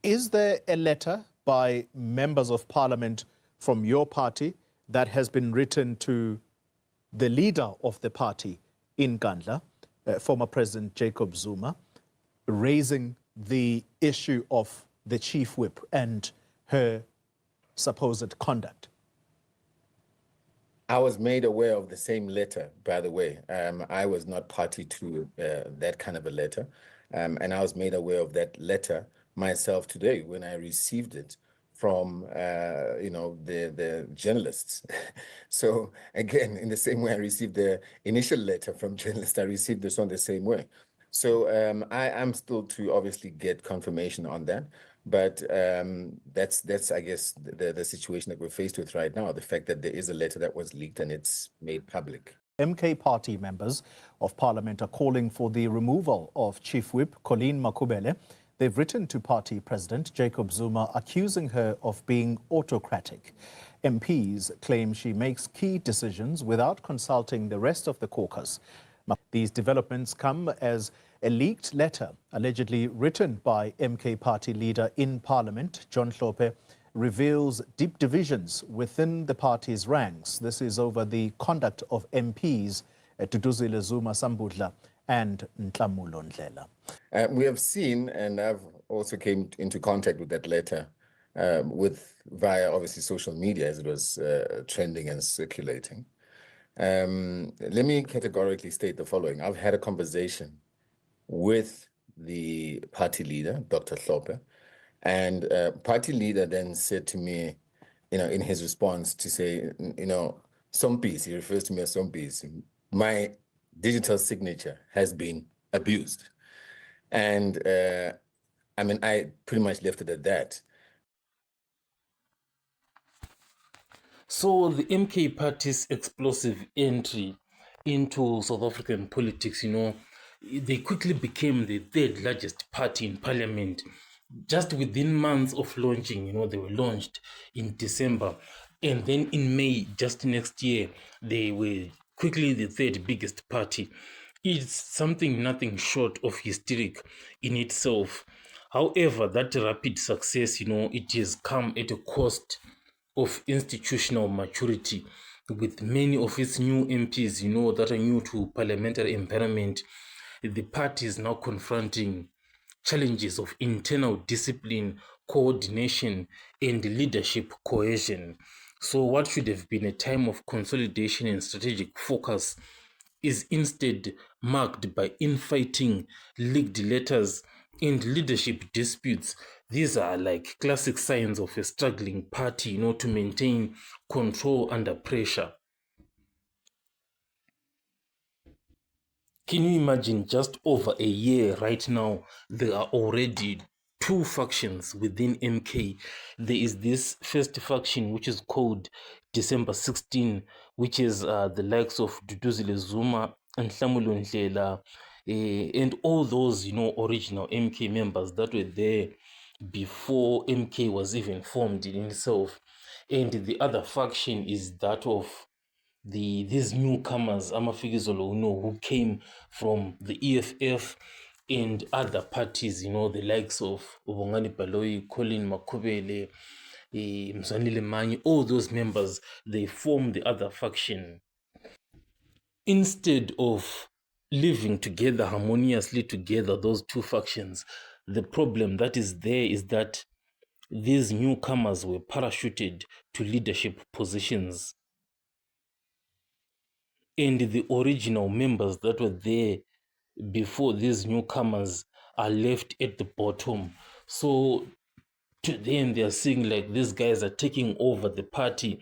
Is there a letter by members of parliament from your party that has been written to the leader of the party in Gandla, former President Jacob Zuma, raising the issue of the chief whip and her supposed conduct? I was made aware of the same letter, by the way. I was not party to that kind of a letter. And I was made aware of that letter myself today when I received it from, the journalists. So again, in the same way I received the initial letter from journalists, I received this one the same way. So I am still to obviously get confirmation on that. But that's I guess the situation that we're faced with right now, the fact that there is a letter that was leaked and it's made public. MK party members of parliament are calling for the removal of Chief Whip Colleen Makubele. They've written to party president Jacob Zuma accusing her of being autocratic. MPs claim she makes key decisions without consulting the rest of the caucus. These developments come as a leaked letter allegedly written by MK party leader in parliament, John Hlophe, reveals deep divisions within the party's ranks. This is over the conduct of MPs Duduzile Zuma Sambudla and Ntlamulo Ndlela. We have seen, and I've also came into contact with that letter via obviously social media as it was trending and circulating. Let me categorically state the following. I've had a conversation with the party leader, Dr. Hlophe, and party leader then said to me, in his response to say, Sompisi, he refers to me as Sompisi, my digital signature has been abused. And I pretty much left it at that. So the MK party's explosive entry into South African politics, they quickly became the third largest party in parliament. Just within months of launching, they were launched in December. And then in May, just next year, they were quickly the third biggest party. It's something nothing short of hysteric in itself. However, that rapid success, it has come at a cost of institutional maturity, with many of its new MPs, that are new to parliamentary environment. The party is now confronting challenges of internal discipline, coordination, and leadership cohesion. So what should have been a time of consolidation and strategic focus is instead marked by infighting, leaked letters, and leadership disputes. These are like classic signs of a struggling party, to maintain control under pressure. Can you imagine, just over a year right now, there are already two factions within MK. There is this first faction, which is called December 16, which is the likes of Duduzile Zuma and Ntlamulo Ndlela, and all those, original MK members that were there before MK was even formed in itself. And the other faction is that of these newcomers, Amafigizolo, who came from the EFF and other parties, the likes of Ubongani Baloyi, Colleen Makubele, Mzanile Manyi, all those members, they form the other faction. Instead of living together harmoniously together, those two factions, the problem that is there is that these newcomers were parachuted to leadership positions. And the original members that were there before these newcomers are left at the bottom. So to them, they are seeing like these guys are taking over the party.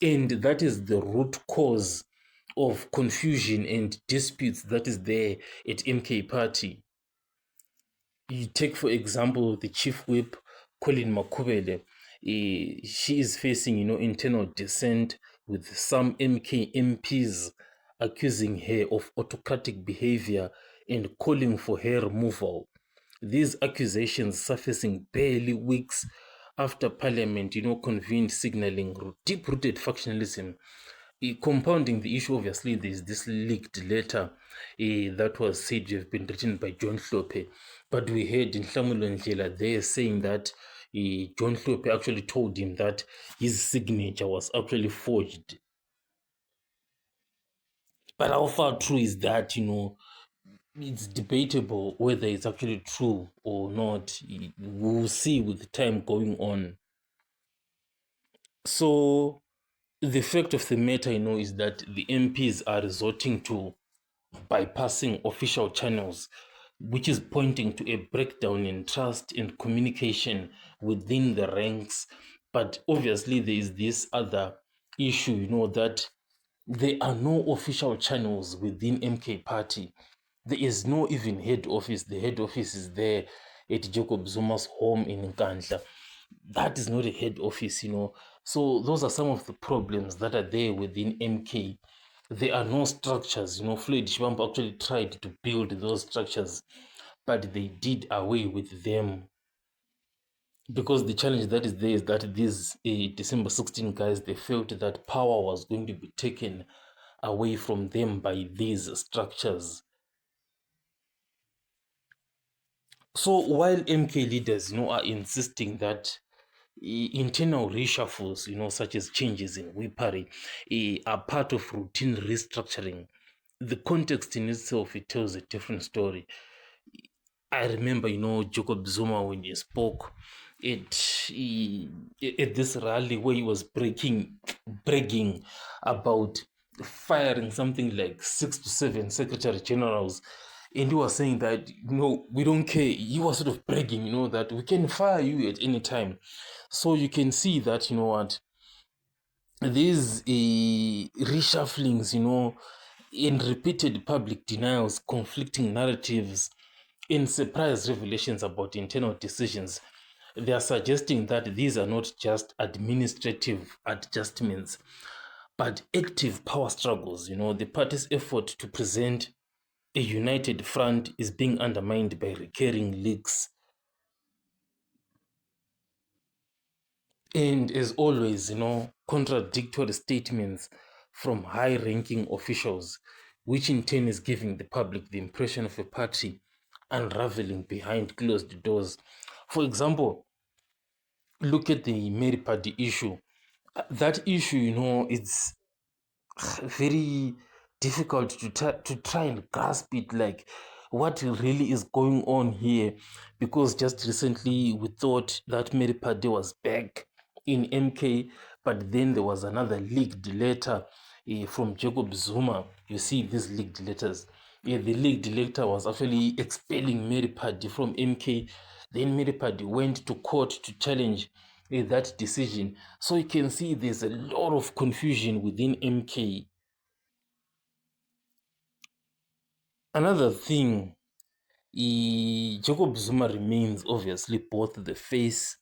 And that is the root cause of confusion and disputes that is there at MK party. You take, for example, the chief whip, Colleen Makubele. She is facing, internal dissent with some MK MPs accusing her of autocratic behavior and calling for her removal. These accusations surfacing barely weeks after Parliament, convened, signaling deep-rooted factionalism Compounding the issue, obviously, there's this leaked letter that was said to have been written by John Hlope. But we heard in Hlamulo Ndlela there saying that John Hlope actually told him that his signature was actually forged. But how far true is that? It's debatable whether it's actually true or not. We'll see with time going on. So the fact of the matter, is that the MPs are resorting to bypassing official channels, which is pointing to a breakdown in trust and communication within the ranks. But obviously, there is this other issue, that there are no official channels within MK Party. There is no even head office. The head office is there at Jacob Zuma's home in Nkandla. That is not a head office. So those are some of the problems that are there within MK. There are no structures. Floyd Shivambu actually tried to build those structures, but they did away with them. Because the challenge that is there is that these December 16 guys, they felt that power was going to be taken away from them by these structures. So while MK leaders, are insisting that internal reshuffles, such as changes in weaponry, are part of routine restructuring, the context in itself, it tells a different story. I remember, Jacob Zuma, when he spoke at this rally where he was bragging about firing something like 6 to 7 secretary generals, and he was saying that we don't care. He was sort of bragging, that we can fire you at any time. So you can see that these reshufflings, in repeated public denials, conflicting narratives, in surprise revelations about internal decisions, they are suggesting that these are not just administrative adjustments, but active power struggles. The party's effort to present a united front is being undermined by recurring leaks. And as always, contradictory statements from high-ranking officials, which in turn is giving the public the impression of a party unraveling behind closed doors. For example, look at the Mary Paddy issue. That issue, it's very difficult to try and grasp it, like what really is going on here, because just recently we thought that Mary Paddy was back in MK, but then there was another leaked letter from Jacob Zuma. You see these leaked letters. The leaked letter was actually expelling Mary Paddy from MK. Then Mary Paddy went to court to challenge that decision. So you can see there's a lot of confusion within MK. Another thing, Jacob Zuma remains obviously both the face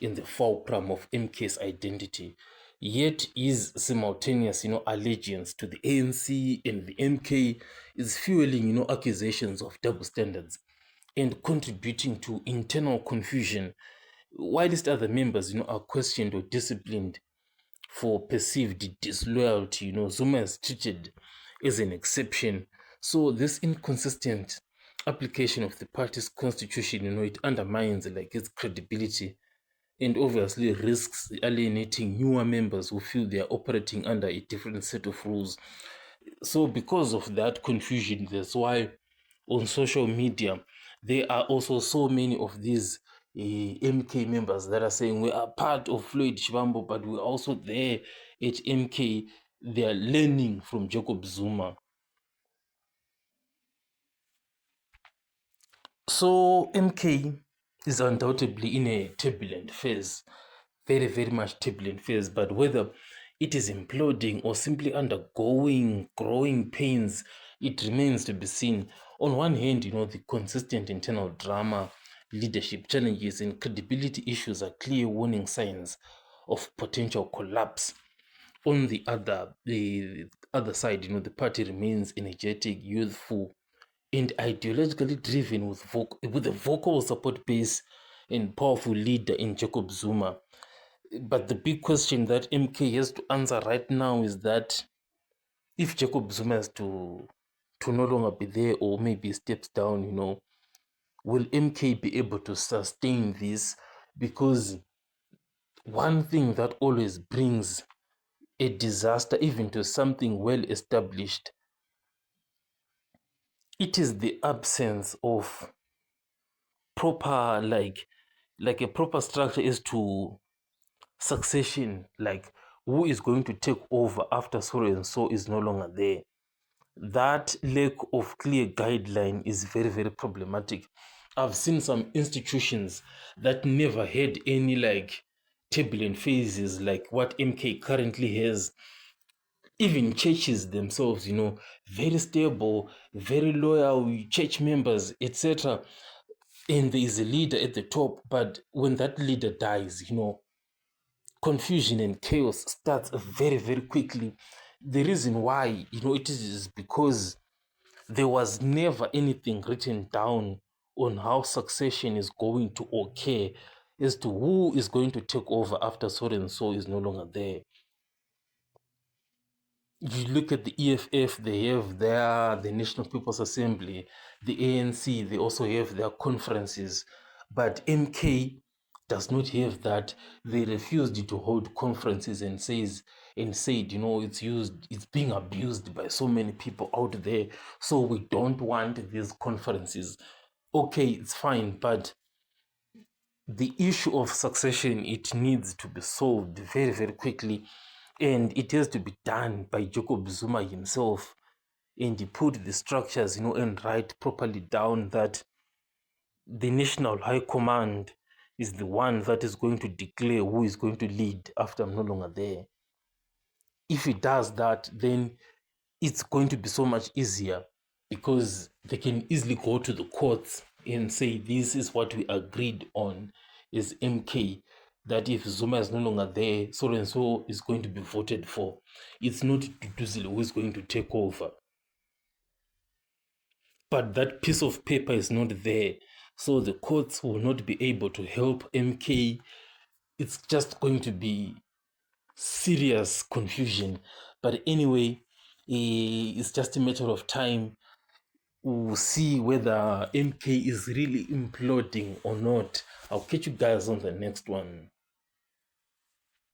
and the fulcrum of MK's identity. Yet his simultaneous, allegiance to the ANC and the MK is fueling, accusations of double standards and contributing to internal confusion, whilst other members, are questioned or disciplined for perceived disloyalty. Zuma is treated as an exception. So this inconsistent application of the party's constitution, it undermines its credibility, and obviously risks alienating newer members who feel they are operating under a different set of rules. So because of that confusion, that's why on social media there are also so many of these MK members that are saying we are part of Floyd Shivambu, but we're also there at MK. They are learning from Jacob Zuma. So MK is undoubtedly in a turbulent phase, very, very much turbulent phase, but whether it is imploding or simply undergoing growing pains, it remains to be seen. On one hand, the consistent internal drama, leadership challenges, and credibility issues are clear warning signs of potential collapse. On the other side, the party remains energetic, youthful, and ideologically driven with a vocal support base and powerful leader in Jacob Zuma. But the big question that MK has to answer right now is that if Jacob Zuma is to no longer be there or maybe steps down, will MK be able to sustain this? Because one thing that always brings a disaster, even to something well established, it is the absence of proper, like a proper structure as to succession, like who is going to take over after so and so is no longer there. That lack of clear guideline is very, very problematic. I've seen some institutions that never had any like turbulent phases like what MK currently has. Even churches themselves, very stable, very loyal church members, etc. And there is a leader at the top, but when that leader dies, confusion and chaos starts very, very quickly. The reason why, it is because there was never anything written down on how succession is going to occur as to who is going to take over after so and so is no longer there. You look at the EFF, they have the National People's Assembly, the ANC, they also have their conferences, but MK does not have that. They refused to hold conferences and said, it's being abused by so many people out there, so we don't want these conferences. Okay, it's fine, but the issue of succession, it needs to be solved very, very quickly, and it has to be done by Jacob Zuma himself, and he put the structures, and write properly down that the National High Command is the one that is going to declare who is going to lead after I'm no longer there. If he does that, then it's going to be so much easier, because they can easily go to the courts and say, this is what we agreed on as MK, that if Zuma is no longer there, so and so is going to be voted for. It's not Duduzile who is going to take over. But that piece of paper is not there, so the courts will not be able to help MK. It's just going to be serious confusion. But anyway, it's just a matter of time. We'll see whether MK is really imploding or not. I'll catch you guys on the next one.